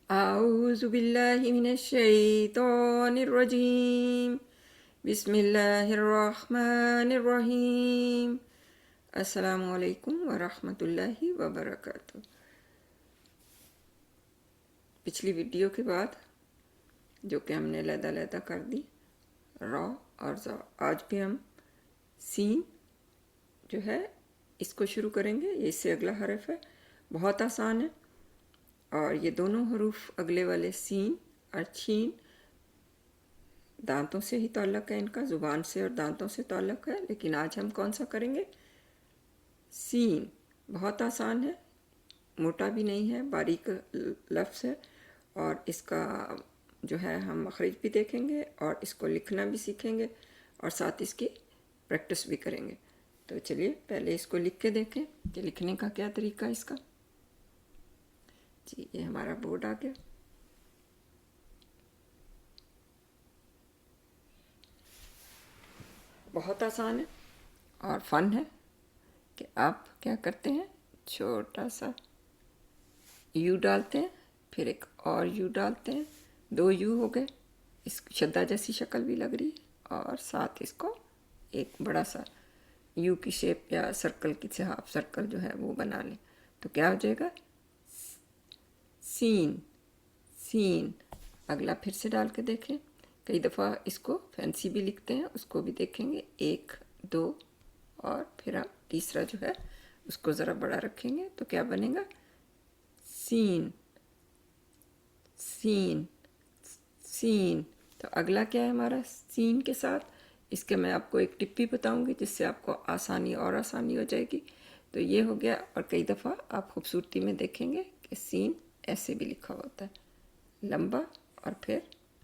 أعوذ بالله من الشيطان الرجيم بسم الله الرحمن الرحیم السلام علیکم ورحمۃ اللہ وبرکاتہ۔ پچھلی ویڈیو کے بعد جو کہ ہم نے علیحدہ کر دی را اور زا، آج بھی ہم سین جو ہے اس کو شروع کریں گے۔ یہ اس سے اگلا حرف ہے، بہت آسان ہے، اور یہ دونوں حروف اگلے والے سین اور چھین دانتوں سے ہی تعلق ہے، ان کا زبان سے اور دانتوں سے تعلق ہے، لیکن آج ہم کون سا کریں گے؟ سین۔ بہت آسان ہے، موٹا بھی نہیں ہے، باریک لفظ ہے، اور اس کا جو ہے ہم مخرج بھی دیکھیں گے اور اس کو لکھنا بھی سیکھیں گے اور ساتھ اس کی پریکٹس بھی کریں گے۔ تو چلیے پہلے اس کو لکھ کے دیکھیں کہ لکھنے کا کیا طریقہ ہے اس کا۔ جی یہ ہمارا بورڈ آ گیا۔ بہت آسان ہے اور فن ہے کہ آپ کیا کرتے ہیں، چھوٹا سا یو ڈالتے ہیں، پھر ایک اور یو ڈالتے ہیں، 2 یو ہو گئے، اس شدہ جیسی شکل بھی لگ رہی ہے، اور ساتھ اس کو ایک بڑا سا یو کی شیپ یا سرکل کی سے ہاف سرکل جو ہے وہ بنا لیں، تو کیا ہو جائے گا؟ سین۔ سین۔ اگلا پھر سے ڈال کے دیکھیں، کئی دفعہ اس کو فینسی بھی لکھتے ہیں، اس کو بھی دیکھیں گے، 1 2، اور پھر ہم تیسرا جو ہے اس کو ذرا بڑا رکھیں گے تو کیا بنے گا؟ سین۔ سین۔ سین۔ تو اگلا کیا ہے ہمارا سین کے ساتھ؟ اس کے میں آپ کو ایک ٹپ بھی بتاؤں گی جس سے آپ کو آسانی ہو جائے گی۔ تو یہ ہو گیا، اور کئی دفعہ آپ خوبصورتی میں دیکھیں گے کہ سین ایسے بھی لکھا ہوتا ہے، لمبا اور پھر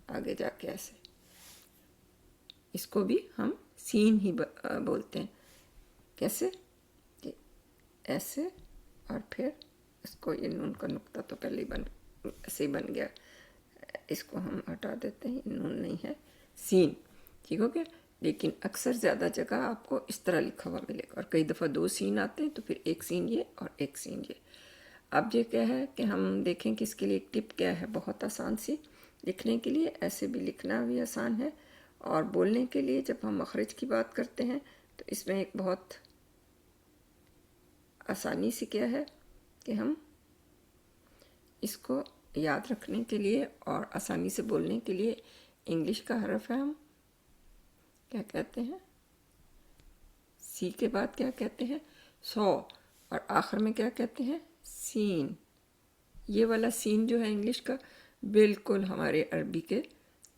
آگے جا کے ایسے۔ اس کو بھی ہم سین ہی بولتے ہیں۔ کیسے؟ کہ ایسے، اور پھر اس کو یہ نون کا نقطہ تو پہلے ہی ایسے ہی بن گیا، اس کو ہم ہٹا دیتے ہیں، نون نہیں ہے، سین۔ ٹھیک ہو گیا؟ لیکن اکثر زیادہ جگہ آپ کو اس طرح لکھا ہوا ملے گا، اور کئی دفعہ 2 سین آتے ہیں تو پھر ایک سین یہ اور ایک سین یہ۔ اب یہ کیا ہے کہ ہم دیکھیں کہ اس کے لیے ایک ٹپ کیا ہے، بہت آسان سی لکھنے کے لیے، ایسے بھی لکھنا بھی آسان ہے، اور بولنے کے لیے جب ہم مخرج کی بات کرتے ہیں تو اس میں ایک بہت آسانی سے کیا ہے کہ ہم اس کو یاد رکھنے کے لیے اور آسانی سے بولنے کے لیے انگلش کا حرف ہے، ہم کیا کہتے ہیں؟ سی کے بعد کیا کہتے ہیں؟ سو، اور آخر میں کیا کہتے ہیں؟ سین۔ یہ والا سین جو ہے انگلش کا بالکل ہمارے عربی کے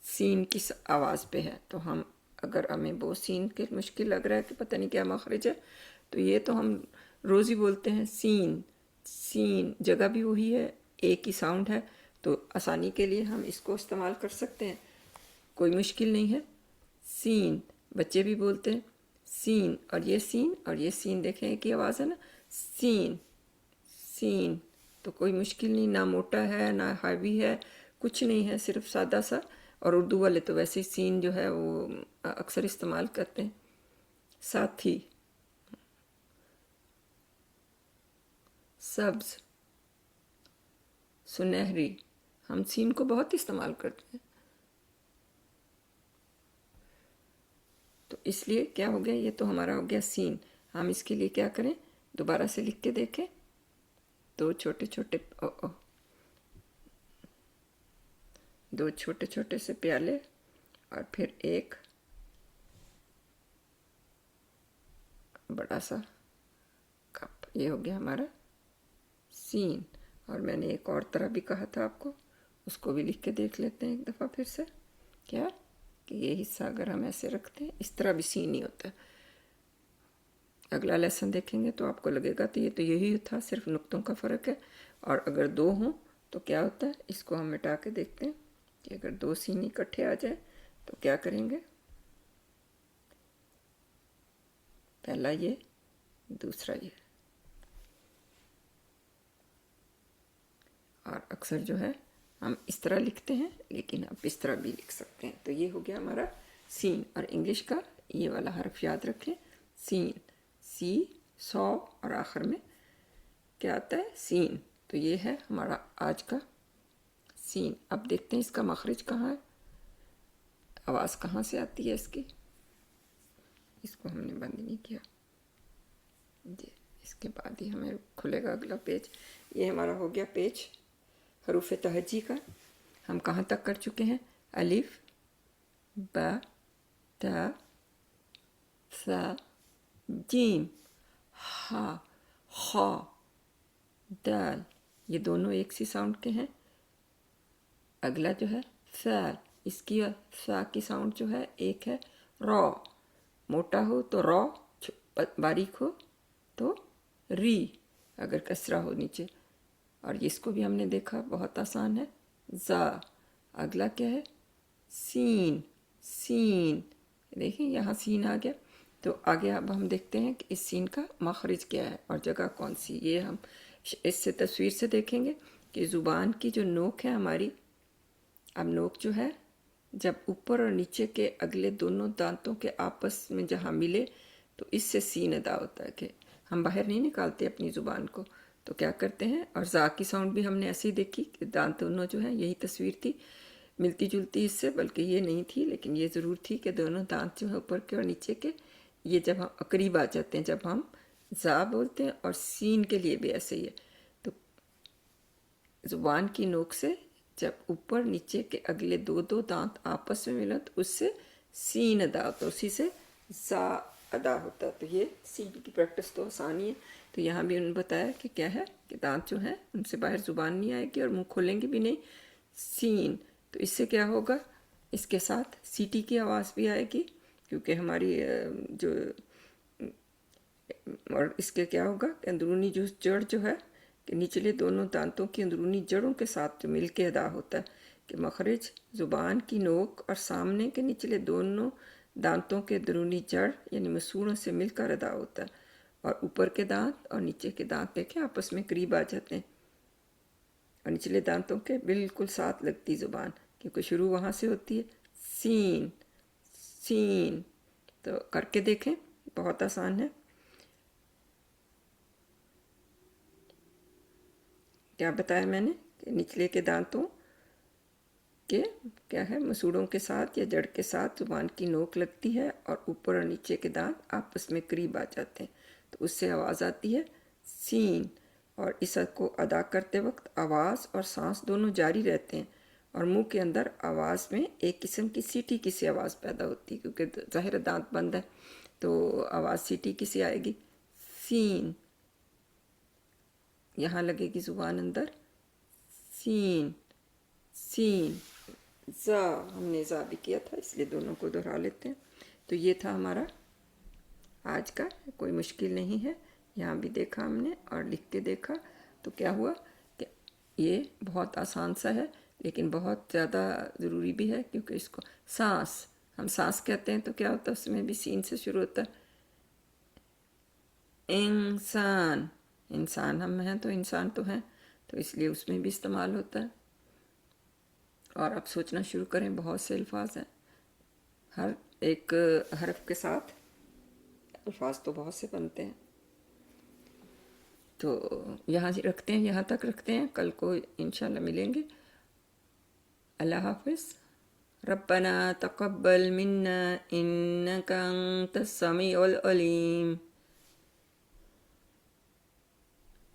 سین کی آواز پہ ہے، تو ہم اگر ہمیں وہ سین کے مشکل لگ رہا ہے کہ پتہ نہیں کیا مخرج ہے، تو یہ تو ہم روز ہی بولتے ہیں سین۔ سین جگہ بھی وہی ہے، ایک ہی ساؤنڈ ہے، تو آسانی کے لیے ہم اس کو استعمال کر سکتے ہیں، کوئی مشکل نہیں ہے۔ سین بچے بھی بولتے ہیں سین، اور یہ سین دیکھیں ایک ہی آواز ہے نا، سین۔ سین تو کوئی مشکل نہیں، نہ موٹا ہے نہ ہیوی ہے، کچھ نہیں ہے، صرف سادہ سا۔ اور اردو والے تو ویسے ہی سین جو ہے وہ اکثر استعمال کرتے ہیں۔ ساتھی، سبز، سنہری، ہم سین کو بہت استعمال کرتے ہیں، تو اس لیے کیا ہو گیا، یہ تو ہمارا ہو گیا سین۔ ہم اس کے لیے کیا کریں، دوبارہ سے لکھ کے دیکھیں، 2 چھوٹے چھوٹے 2 چھوٹے چھوٹے سے پیالے، اور پھر ایک بڑا سا کپ، یہ ہو گیا ہمارا سین۔ اور میں نے ایک اور طرح بھی کہا تھا آپ کو، اس کو بھی لکھ کے دیکھ لیتے ہیں ایک دفعہ پھر سے، کیا کہ یہ حصہ اگر ہم ایسے رکھتے ہیں اس طرح بھی سین ہی ہوتا ہے۔ اگلا لیسن دیکھیں گے تو آپ کو لگے گا تو یہ تو یہی تھا، صرف نقطوں کا فرق ہے، اور اگر 2 ہوں تو کیا ہوتا ہے، اس کو ہم مٹا کے دیکھتے ہیں کہ اگر 2 سین اکٹھے آ جائیں تو کیا کریں گے، پہلا یہ، دوسرا یہ، اور اکثر جو ہے ہم اس طرح لکھتے ہیں، لیکن آپ اس طرح بھی لکھ سکتے ہیں۔ تو یہ ہو گیا ہمارا سین، اور انگلش کا یہ والا حرف یاد رکھیں، سین، سی، 100، اور آخر میں کیا آتا ہے؟ سین۔ تو یہ ہے ہمارا آج کا سین. اب دیکھتے ہیں اس کا مخرج کہاں ہے, آواز کہاں سے آتی ہے اس کی. اس کو ہم نے بند نہیں کیا جی. اس کے بعد ہی ہمیں کھلے گا اگلا پیج. یہ ہمارا ہو گیا پیج حروف تہجی کا. ہم کہاں تک کر چکے ہیں؟ الف با تا ثا جیم ہا خا دال. یہ دونوں ایک سی ساؤنڈ کے ہیں. اگلا جو ہے فعل, اس کی فا کی ساؤنڈ جو ہے ایک ہے را, موٹا ہو تو را, باریک ہو تو ری اگر کسرہ ہو نیچے. اور اس کو بھی ہم نے دیکھا بہت آسان ہے, زا. اگلا کیا ہے؟ سین. سین دیکھیں یہاں سین آ گیا. تو آگے اب ہم دیکھتے ہیں کہ اس سین کا مخرج کیا ہے اور جگہ کون سی. یہ ہم اس سے تصویر سے دیکھیں گے کہ زبان کی جو نوک ہے ہماری, اب نوک جو ہے جب اوپر اور نیچے کے اگلے دونوں دانتوں کے آپس میں جہاں ملے تو اس سے سین ادا ہوتا ہے. کہ ہم باہر نہیں نکالتے اپنی زبان کو, تو کیا کرتے ہیں. اور زا کی ساؤنڈ بھی ہم نے ایسے ہی دیکھی کہ دانت دونوں جو ہیں, یہی تصویر تھی ملتی جلتی اس سے, بلکہ یہ نہیں تھی لیکن یہ ضرور تھی کہ دونوں دانت جو ہے اوپر کے اور نیچے کے یہ جب ہم قریب آ جاتے ہیں, جب ہم زا بولتے ہیں. اور سین کے لیے بھی ایسے ہی ہے. تو زبان کی نوک سے جب اوپر نیچے کے اگلے دو دانت آپس میں ملا تو اس سے سین ادا ہوتا ہے, اسی سے زا ادا ہوتا ہے. تو یہ سین کی پریکٹس تو آسانی ہے. تو یہاں بھی انہوں نے بتایا کہ کیا ہے کہ دانت جو ہیں ان سے باہر زبان نہیں آئے گی اور منہ کھولیں گے بھی نہیں. سین. تو اس سے کیا ہوگا, اس کے ساتھ سیٹی کی آواز بھی آئے گی کیونکہ ہماری جو, اور اس کے کیا ہوگا کہ اندرونی جو جڑ جو ہے کہ نچلے دونوں دانتوں کی اندرونی جڑوں کے ساتھ جو مل کے ادا ہوتا ہے کہ مخرج زبان کی نوک اور سامنے کے نچلے دونوں دانتوں کے اندرونی جڑ یعنی مسوڑوں سے مل کر ادا ہوتا ہے. اور اوپر کے دانت اور نیچے کے دانت دیکھیں آپس میں قریب آ جاتے ہیں اور نچلے دانتوں کے بالکل ساتھ لگتی زبان, کیونکہ شروع وہاں سے ہوتی ہے. سین. سین. تو کر کے دیکھیں, بہت آسان ہے. کیا بتایا میں نے کہ نچلے کے دانتوں کے کیا ہے مسوڑوں کے ساتھ یا جڑ کے ساتھ زبان کی نوک لگتی ہے اور اوپر اور نیچے کے دانت آپس میں قریب آ جاتے ہیں تو اس سے آواز آتی ہے سین. اور اس کو ادا کرتے وقت آواز اور سانس دونوں جاری رہتے ہیں اور منہ کے اندر آواز میں ایک قسم کی سیٹی کی سی آواز پیدا ہوتی ہے کیونکہ ظاہر دانت بند ہے تو آواز سیٹی کی سی آئے گی. سین. یہاں لگے گی زبان اندر. سین. سین. زا. ہم نے زا بھی کیا تھا اس لیے دونوں کو دہرا لیتے ہیں. تو یہ تھا ہمارا آج کا, کوئی مشکل نہیں ہے. یہاں بھی دیکھا ہم نے اور لکھ کے دیکھا تو کیا ہوا کہ یہ بہت آسان سا ہے لیکن بہت زیادہ ضروری بھی ہے کیونکہ اس کو سانس, ہم سانس کہتے ہیں تو کیا ہوتا ہے اس میں بھی سین سے شروع ہوتا ہے. انسان. انسان ہم ہیں تو انسان تو ہیں تو اس لیے اس میں بھی استعمال ہوتا ہے. اور اب سوچنا شروع کریں, بہت سے الفاظ ہیں, ہر ایک حرف کے ساتھ الفاظ تو بہت سے بنتے ہیں. تو یہاں سے رکھتے ہیں, یہاں تک رکھتے ہیں, کل کو انشاءاللہ ملیں گے. اللہ حافظ. ربنا تقبل منا انك انت السميع العليم.